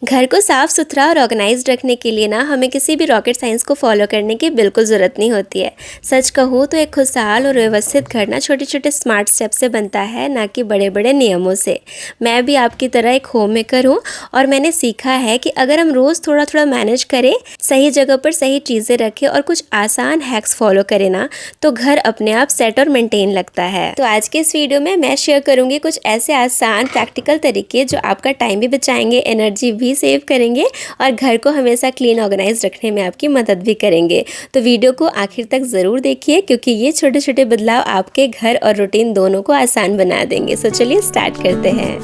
घर को साफ़ सुथरा और ऑर्गेनाइज्ड रखने के लिए ना हमें किसी भी रॉकेट साइंस को फॉलो करने की बिल्कुल ज़रूरत नहीं होती है। सच कहूँ तो एक खुशहाल और व्यवस्थित घर ना छोटे छोटे स्मार्ट स्टेप से बनता है, ना कि बड़े बड़े नियमों से। मैं भी आपकी तरह एक होम मेकर हूँ और मैंने सीखा है कि अगर हम रोज़ थोड़ा थोड़ा मैनेज करें, सही जगह पर सही चीज़ें रखें और कुछ आसान हैक्स फॉलो करें ना, तो घर अपने आप सेट और मेंटेन लगता है। तो आज के इस वीडियो में मैं शेयर करूँगी कुछ ऐसे आसान प्रैक्टिकल तरीके जो आपका टाइम भी बचाएंगे, एनर्जी भी सेव करेंगे और घर को हमेशा क्लीन ऑर्गेनाइज रखने में आपकी मदद भी करेंगे। तो वीडियो को आखिर तक ज़रूर देखिए, क्योंकि ये छोटे छोटे बदलाव आपके घर और रूटीन दोनों को आसान बना देंगे। सो चलिए स्टार्ट करते हैं।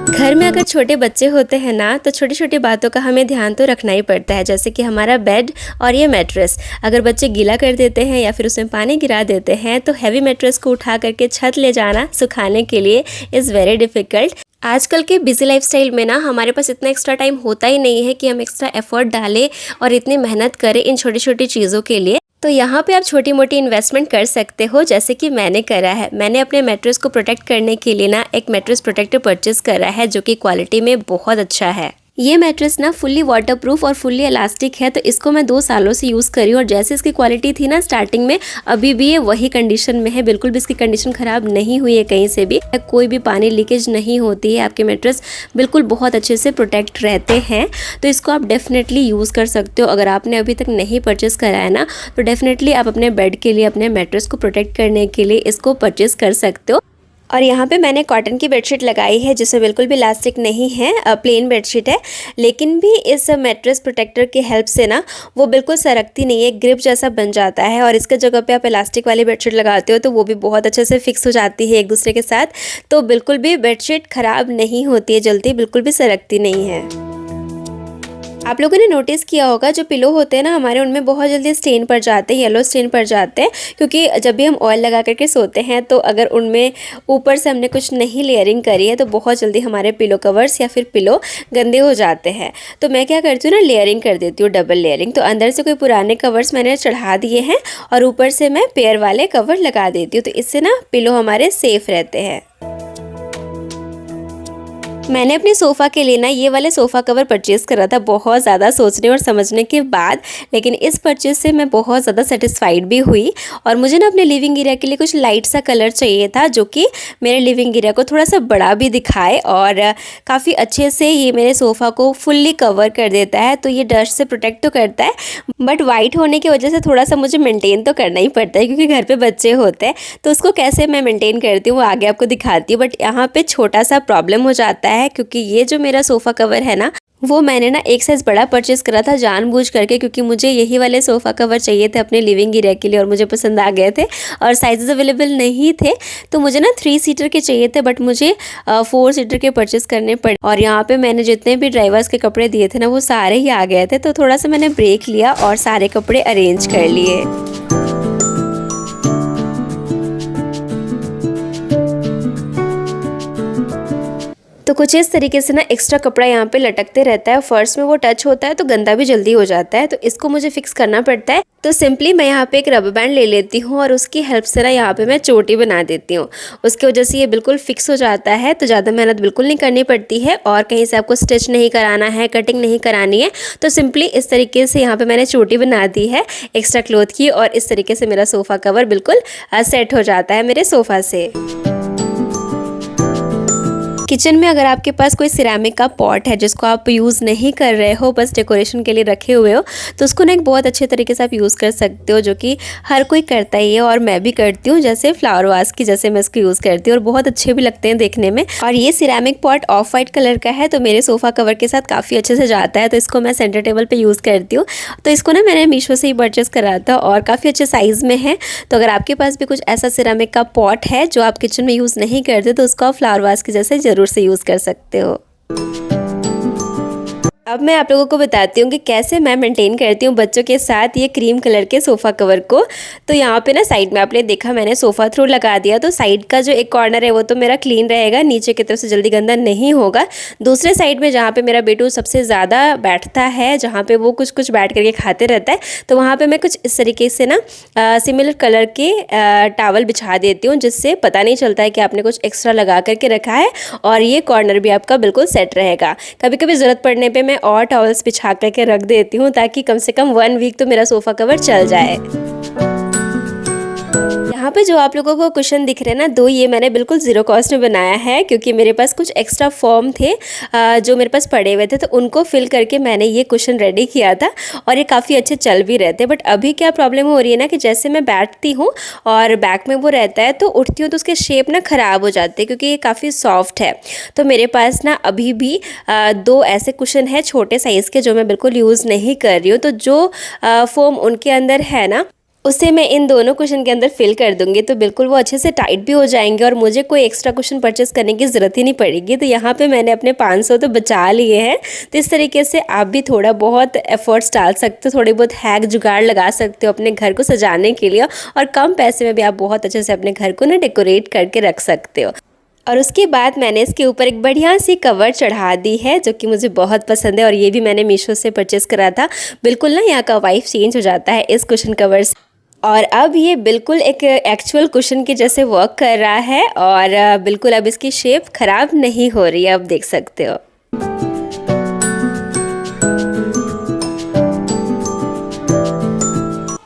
घर में अगर छोटे बच्चे होते हैं ना, तो छोटी छोटी बातों का हमें ध्यान तो रखना ही पड़ता है, जैसे कि हमारा बेड और ये मैट्रेस। अगर बच्चे गीला कर देते हैं या फिर उसमें पानी गिरा देते हैं, तो हैवी मैट्रेस को उठा करके छत ले जाना सुखाने के लिए इज़ वेरी डिफ़िकल्ट। आजकल के बिजी लाइफस्टाइल में ना हमारे पास इतना एक्स्ट्रा टाइम होता ही नहीं है कि हम एक्स्ट्रा एफर्ट डालें और इतनी मेहनत करें इन छोटी छोटी चीज़ों के लिए। तो यहाँ पे आप छोटी मोटी इन्वेस्टमेंट कर सकते हो, जैसे कि मैंने करा है। मैंने अपने मैट्रेस को प्रोटेक्ट करने के लिए ना एक मैट्रेस प्रोटेक्टर परचेस करा है, जो कि क्वालिटी में बहुत अच्छा है। ये मैट्रेस ना फुल्ली वाटरप्रूफ और फुल्ली इलास्टिक है, तो इसको मैं 2 सालों से यूज़ करी हूँ और जैसे इसकी क्वालिटी थी ना स्टार्टिंग में, अभी भी ये वही कंडीशन में है। बिल्कुल भी इसकी कंडीशन ख़राब नहीं हुई है कहीं से भी, कोई भी पानी लीकेज नहीं होती है। आपके मैट्रेस बिल्कुल बहुत अच्छे से प्रोटेक्ट रहते हैं, तो इसको आप डेफिनेटली यूज़ कर सकते हो। अगर आपने अभी तक नहीं परचेस करा है ना, तो डेफिनेटली आप अपने बेड के लिए, अपने मैट्रेस को प्रोटेक्ट करने के लिए इसको परचेस कर सकते हो। और यहाँ पे मैंने कॉटन की बेडशीट लगाई है, जिसमें बिल्कुल भी इलास्टिक नहीं है, प्लेन बेडशीट है। लेकिन भी इस मैट्रेस प्रोटेक्टर की हेल्प से ना वो बिल्कुल सरकती नहीं है, ग्रिप जैसा बन जाता है। और इसके जगह पे आप इलास्टिक वाली बेडशीट लगाते हो तो वो भी बहुत अच्छे से फिक्स हो जाती है एक दूसरे के साथ, तो बिल्कुल भी बेडशीट ख़राब नहीं होती है जल्दी, बिल्कुल भी सरकती नहीं है। आप लोगों ने नोटिस किया होगा, जो पिलो होते हैं ना हमारे, उनमें बहुत जल्दी स्टेन पड़ जाते हैं, येलो स्टेन पड़ जाते हैं, क्योंकि जब भी हम ऑयल लगा करके सोते हैं तो अगर उनमें ऊपर से हमने कुछ नहीं लेयरिंग करी है तो बहुत जल्दी हमारे पिलो कवर्स या फिर पिलो गंदे हो जाते हैं। तो मैं क्या करती हूँ ना, लेयरिंग कर देती हूँ, डबल लेयरिंग। तो अंदर से कोई पुराने कवर्स मैंने चढ़ा दिए हैं और ऊपर से मैं पेयर वाले कवर लगा देती हूँ, तो इससे ना पिलो हमारे सेफ़ रहते हैं। मैंने अपने सोफ़ा के लिए ना ये वाले सोफ़ा कवर परचेज़ करा था, बहुत ज़्यादा सोचने और समझने के बाद। लेकिन इस परचेज़ से मैं बहुत ज़्यादा सेटिस्फाइड भी हुई। और मुझे ना अपने लिविंग एरिया के लिए कुछ लाइट सा कलर चाहिए था, जो कि मेरे लिविंग एरिया को थोड़ा सा बड़ा भी दिखाए और काफ़ी अच्छे से ये मेरे सोफ़ा को फुल्ली कवर कर देता है। तो ये डस्ट से प्रोटेक्ट तो करता है, बट वाइट होने की वजह से थोड़ा सा मुझे मेंटेन तो करना ही पड़ता है, क्योंकि घर पे बच्चे होते हैं। तो उसको कैसे मैं मेंटेन करती हूँ वो आगे आपको दिखाती हूँ। बट यहाँ पे छोटा सा प्रॉब्लम हो जाता है, क्योंकि ये जो मेरा सोफ़ा कवर है ना, वो मैंने ना एक साइज़ बड़ा परचेस करा था जानबूझ करके, क्योंकि मुझे यही वाले सोफ़ा कवर चाहिए थे अपने लिविंग एरिया के लिए और मुझे पसंद आ गए थे और साइज़ अवेलेबल नहीं थे। तो मुझे ना 3 सीटर के चाहिए थे, बट मुझे 4 सीटर के परचेस करने पड़े। और यहाँ पे मैंने जितने भी ड्राइवर्स के कपड़े दिए थे ना, वो सारे ही आ गए थे। तो थोड़ा सा मैंने ब्रेक लिया और सारे कपड़े अरेंज कर लिए। तो कुछ इस तरीके से ना एक्स्ट्रा कपड़ा यहाँ पे लटकते रहता है, फर्श में वो टच होता है तो गंदा भी जल्दी हो जाता है, तो इसको मुझे फिक्स करना पड़ता है। तो सिंपली मैं यहाँ पे एक रबर बैंड ले लेती हूँ और उसकी हेल्प से ना यहाँ पे मैं चोटी बना देती हूँ। उसकी वजह से ये बिल्कुल फिक्स हो जाता है, तो ज़्यादा मेहनत बिल्कुल नहीं करनी पड़ती है और कहीं से आपको स्टिच नहीं कराना है, कटिंग नहीं करानी है। तो सिंपली इस तरीके से यहाँ पर मैंने चोटी बना दी है एक्स्ट्रा क्लॉथ की, और इस तरीके से मेरा सोफ़ा कवर बिल्कुल सेट हो जाता है मेरे सोफ़ा से। किचन में अगर आपके पास कोई सिरेमिक का पॉट है जिसको आप यूज़ नहीं कर रहे हो, बस डेकोरेशन के लिए रखे हुए हो, तो उसको ना एक बहुत अच्छे तरीके से आप यूज़ कर सकते हो, जो कि हर कोई करता ही है और मैं भी करती हूँ। जैसे फ्लावर वास की जैसे मैं इसको यूज़ करती हूँ और बहुत अच्छे भी लगते हैं देखने में। और ये ceramic pot of white colour का है, तो मेरे सोफ़ा कवर के साथ काफ़ी अच्छे से जाता है, तो इसको मैं सेंटर टेबल पर यूज़ करती हूँ। तो इसको ना मैंने मीशो से ही परचेस करा था और काफ़ी अच्छे साइज़ में है। तो अगर आपके पास भी कुछ ऐसा सिरेमिक का पॉट है जो आप किचन में यूज़ नहीं करते, तो उसको आप फ्लावर वास की जैसे ज़रूर से यूज़ कर सकते हो। अब मैं आप लोगों को बताती हूँ कि कैसे मैं मेंटेन करती हूँ बच्चों के साथ ये क्रीम कलर के सोफ़ा कवर को। तो यहाँ पे ना साइड में आपने देखा मैंने सोफ़ा थ्रो लगा दिया, तो साइड का जो एक कॉर्नर है वो तो मेरा क्लीन रहेगा, नीचे की तरफ से जल्दी गंदा नहीं होगा। दूसरे साइड में जहाँ पे मेरा बेटू सबसे ज़्यादा बैठता है, जहाँ पे वो कुछ कुछ बैठ करके खाते रहता है, तो वहाँ पर मैं कुछ इस तरीके से ना सिमिलर कलर के टावल बिछा देती हूँ, जिससे पता नहीं चलता है कि आपने कुछ एक्स्ट्रा लगा करके रखा है और ये कॉर्नर भी आपका बिल्कुल सेट रहेगा। कभी कभी ज़रूरत पड़ने पे मैं और टॉवल्स बिछा करके रख देती हूँ ताकि कम से कम 1 वीक तो मेरा सोफ़ा कवर चल जाए। यहाँ पे जो आप लोगों को कुशन दिख रहे हैं ना, 2 ये मैंने बिल्कुल ज़ीरो कॉस्ट में बनाया है, क्योंकि मेरे पास कुछ एक्स्ट्रा फॉर्म थे जो मेरे पास पड़े हुए थे, तो उनको फिल करके मैंने ये कुशन रेडी किया था और ये काफ़ी अच्छे चल भी रहते हैं। बट अभी क्या प्रॉब्लम हो रही है ना कि जैसे मैं बैठती हूँ और बैक में वो रहता है तो उठती हूँ तो उसके शेप ना ख़राब हो जाते हैं, क्योंकि ये काफ़ी सॉफ्ट है। तो मेरे पास ना अभी भी 2 ऐसे कुशन है छोटे साइज़ के जो मैं बिल्कुल यूज़ नहीं कर रही हूँ। तो जो फोम उनके अंदर है ना, उसे मैं इन दोनों कुशन के अंदर फिल कर दूंगी, तो बिल्कुल वो अच्छे से टाइट भी हो जाएंगे और मुझे कोई एक्स्ट्रा कुशन परचेस करने की ज़रूरत ही नहीं पड़ेगी। तो यहाँ पे मैंने अपने 500 तो बचा लिए हैं। तो इस तरीके से आप भी थोड़ा बहुत एफर्ट्स डाल सकते हो, थोड़ी बहुत हैक जुगाड़ लगा सकते हो अपने घर को सजाने के लिए, और कम पैसे में भी आप बहुत अच्छे से अपने घर को ना डेकोरेट करके रख सकते हो। और उसके बाद मैंने इसके ऊपर एक बढ़िया सी कवर चढ़ा दी है, जो कि मुझे बहुत पसंद है और ये भी मैंने मीशो से परचेस करा था। बिल्कुल ना यहाँ का वाइब चेंज हो जाता है इस कुशन कवर से, और अब ये बिल्कुल एक एक्चुअल कुशन के जैसे वर्क कर रहा है और बिल्कुल अब इसकी शेप ख़राब नहीं हो रही है, अब देख सकते हो।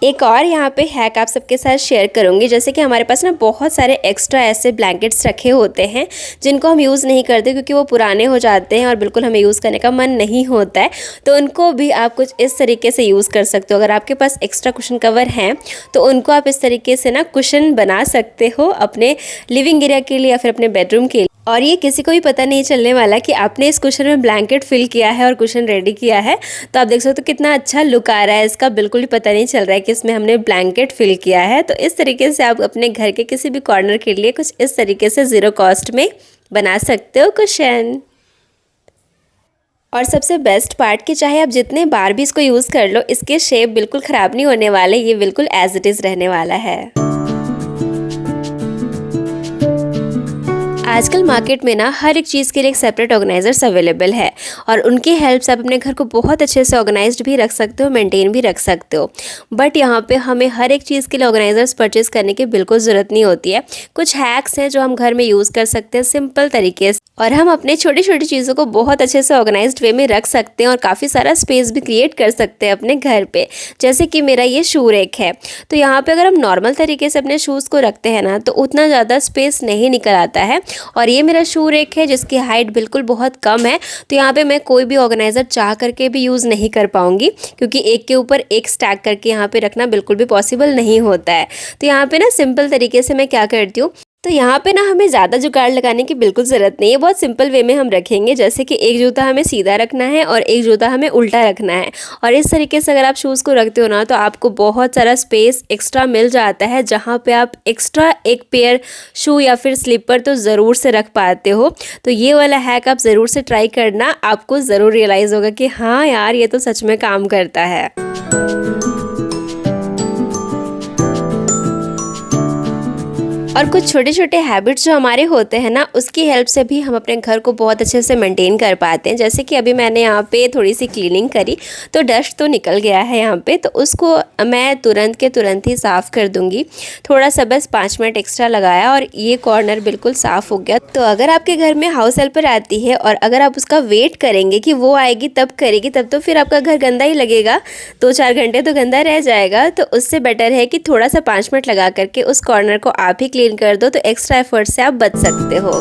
एक और यहाँ पे हैक आप सबके साथ शेयर करूँगी। जैसे कि हमारे पास ना बहुत सारे एक्स्ट्रा ऐसे ब्लैंकेट्स रखे होते हैं जिनको हम यूज़ नहीं करते क्योंकि वो पुराने हो जाते हैं और बिल्कुल हमें यूज़ करने का मन नहीं होता है। तो उनको भी आप कुछ इस तरीके से यूज़ कर सकते हो। अगर आपके पास एक्स्ट्रा कुशन कवर हैं तो उनको आप इस तरीके से ना कुशन बना सकते हो अपने लिविंग एरिया के लिए या फिर अपने बेडरूम के लिए, और ये किसी को भी पता नहीं चलने वाला कि आपने इस कुशन में ब्लैंकेट फिल किया है और कुशन रेडी किया है। तो आप देख सकते हो कितना अच्छा लुक आ रहा है इसका, बिल्कुल भी पता नहीं चल रहा है कि इसमें हमने ब्लैंकेट फिल किया है। तो इस तरीके से आप अपने घर के किसी भी कॉर्नर के लिए कुछ इस तरीके से ज़ीरो कॉस्ट में बना सकते हो कुशन। और सबसे बेस्ट पार्ट कि चाहे आप जितने बार भी इसको यूज़ कर लो, इसके शेप बिल्कुल ख़राब नहीं होने वाले, ये बिल्कुल एज इट इज़ रहने वाला है। आजकल मार्केट में ना हर एक चीज़ के लिए एक सेपरेट ऑर्गेनाइजर्स अवेलेबल है और उनकी हेल्प से आप अपने घर को बहुत अच्छे से ऑर्गेनाइज्ड भी रख सकते हो, मेंटेन भी रख सकते हो। बट यहाँ पे हमें हर एक चीज़ के लिए ऑर्गेनाइजर्स परचेज़ करने की बिल्कुल ज़रूरत नहीं होती है। कुछ हैक्स हैं जो हम घर में यूज़ कर सकते हैं सिंपल तरीके से, और हम अपने छोटी छोटी चीज़ों को बहुत अच्छे से ऑर्गेनाइज्ड वे में रख सकते हैं और काफ़ी सारा स्पेस भी क्रिएट कर सकते हैं अपने घर पे। जैसे कि मेरा ये शू रैक है, तो यहाँ पे अगर हम नॉर्मल तरीके से अपने शूज़ को रखते हैं ना तो उतना ज़्यादा स्पेस नहीं निकल आता है। और ये मेरा शू रैक है जिसकी हाइट बिल्कुल बहुत कम है, तो यहाँ पे मैं कोई भी ऑर्गेनाइज़र चाह करके भी यूज़ नहीं कर पाऊँगी, क्योंकि एक के ऊपर एक स्टैक करके यहाँ पे रखना बिल्कुल भी पॉसिबल नहीं होता है। तो यहाँ पे ना सिंपल तरीके से मैं क्या करती हूँ, तो यहाँ पे ना हमें ज़्यादा जुगाड़ लगाने की बिल्कुल ज़रूरत नहीं है, बहुत सिंपल वे में हम रखेंगे। जैसे कि एक जूता हमें सीधा रखना है और एक जूता हमें उल्टा रखना है, और इस तरीके से अगर आप शूज़ को रखते हो ना तो आपको बहुत सारा स्पेस एक्स्ट्रा मिल जाता है, जहाँ पे आप एक्स्ट्रा एक पेयर शू या फिर स्लीपर तो ज़रूर से रख पाते हो। तो ये वाला हैक आप ज़रूर से ट्राई करना, आपको ज़रूर रियलाइज़ होगा कि हाँ यार ये तो सच में काम करता है। और कुछ छोटे छोटे हैबिट्स जो हमारे होते हैं ना, उसकी हेल्प से भी हम अपने घर को बहुत अच्छे से मेंटेन कर पाते हैं। जैसे कि अभी मैंने यहाँ पे थोड़ी सी क्लीनिंग करी तो डस्ट तो निकल गया है यहाँ पे, तो उसको मैं तुरंत के तुरंत ही साफ़ कर दूँगी। थोड़ा सा बस 5 मिनट एक्स्ट्रा लगाया और ये कॉर्नर बिल्कुल साफ़ हो गया। तो अगर आपके घर में हाउस हेल्पर आती है और अगर आप उसका वेट करेंगे कि वो आएगी तब करेगी, तब तो फिर आपका घर गंदा ही लगेगा, 2-4 घंटे तो गंदा रह जाएगा। तो उससे बेटर है कि थोड़ा सा 5 मिनट लगा करके उस कॉर्नर को आप ही क्लीन कर दो, तो एक्स्ट्रा एफर्ट से आप बच सकते हो।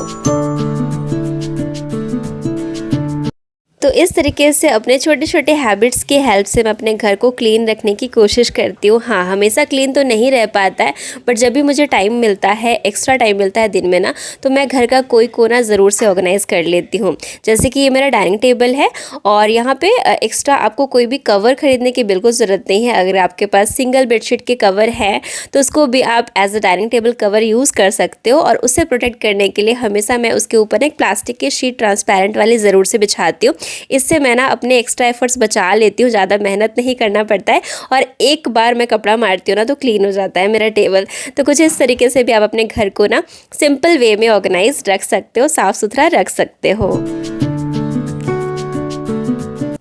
तो इस तरीके से अपने छोटे छोटे हैबिट्स की हेल्प से मैं अपने घर को क्लीन रखने की कोशिश करती हूँ। हाँ, हमेशा क्लीन तो नहीं रह पाता है, बट जब भी मुझे टाइम मिलता है, एक्स्ट्रा टाइम मिलता है दिन में ना, तो मैं घर का कोई कोना ज़रूर से ऑर्गेनाइज़ कर लेती हूँ। जैसे कि ये मेरा डाइनिंग टेबल है और यहाँ पे एक्स्ट्रा आपको कोई भी कवर ख़रीदने की बिल्कुल ज़रूरत नहीं है। अगर आपके पास सिंगल बेडशीट के कवर है तो उसको भी आप as a dining table cover use कर सकते हो, और उससे प्रोटेक्ट करने के लिए हमेशा मैं उसके ऊपर एक प्लास्टिक की शीट ट्रांसपेरेंट वाली ज़रूर से बिछाती हूँ, इससे मैं ना अपने एक्स्ट्रा एफर्ट्स बचा लेती हूँ, ज़्यादा मेहनत नहीं करना पड़ता है और एक बार मैं कपड़ा मारती हूँ ना तो क्लीन हो जाता है मेरा टेबल। तो कुछ इस तरीके से भी आप अपने घर को ना सिंपल वे में ऑर्गेनाइज रख सकते हो, साफ़ सुथरा रख सकते हो।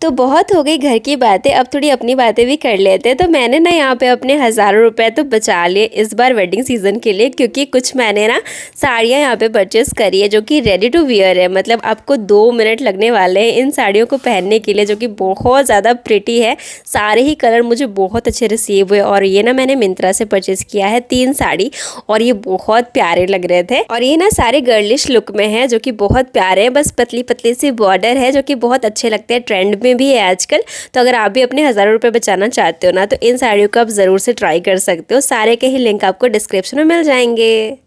तो बहुत हो गई घर की बातें, अब थोड़ी अपनी बातें भी कर लेते हैं। तो मैंने ना यहाँ पे अपने हज़ारों रुपए तो बचा लिए इस बार वेडिंग सीज़न के लिए, क्योंकि कुछ मैंने ना साड़ियाँ यहाँ पे परचेस करी है जो कि रेडी टू वियर है। मतलब आपको 2 मिनट लगने वाले हैं इन साड़ियों को पहनने के लिए, जो कि बहुत ज़्यादा प्रिटी है। सारे ही कलर मुझे बहुत अच्छे रिसीव हुए और ये ना मैंने मिंत्रा से परचेस किया है 3 साड़ी और ये बहुत प्यारे लग रहे थे। और ये ना सारे गर्लिश लुक में है जो कि बहुत प्यारे हैं, बस पतली पतली सी बॉर्डर है जो कि बहुत अच्छे लगते हैं, ट्रेंड में भी है आजकल। तो अगर आप भी अपने हज़ारों रुपए बचाना चाहते हो ना तो इन साड़ियों को आप ज़रूर से ट्राई कर सकते हो। सारे के ही लिंक आपको डिस्क्रिप्शन में मिल जाएंगे।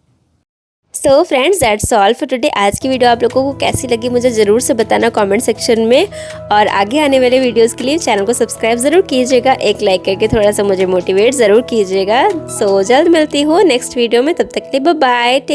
So friends, that's all for today. आज की वीडियो आप लोगों को कैसी लगी मुझे ज़रूर से बताना कमेंट सेक्शन में, और आगे आने वाले वीडियोस के लिए चैनल को सब्सक्राइब ज़रूर कीजिएगा, एक लाइक करके थोड़ा सा मुझे मोटिवेट ज़रूर कीजिएगा। सो जल्द मिलती हूँ नेक्स्ट वीडियो में, तब तक के लिए बाय बाय।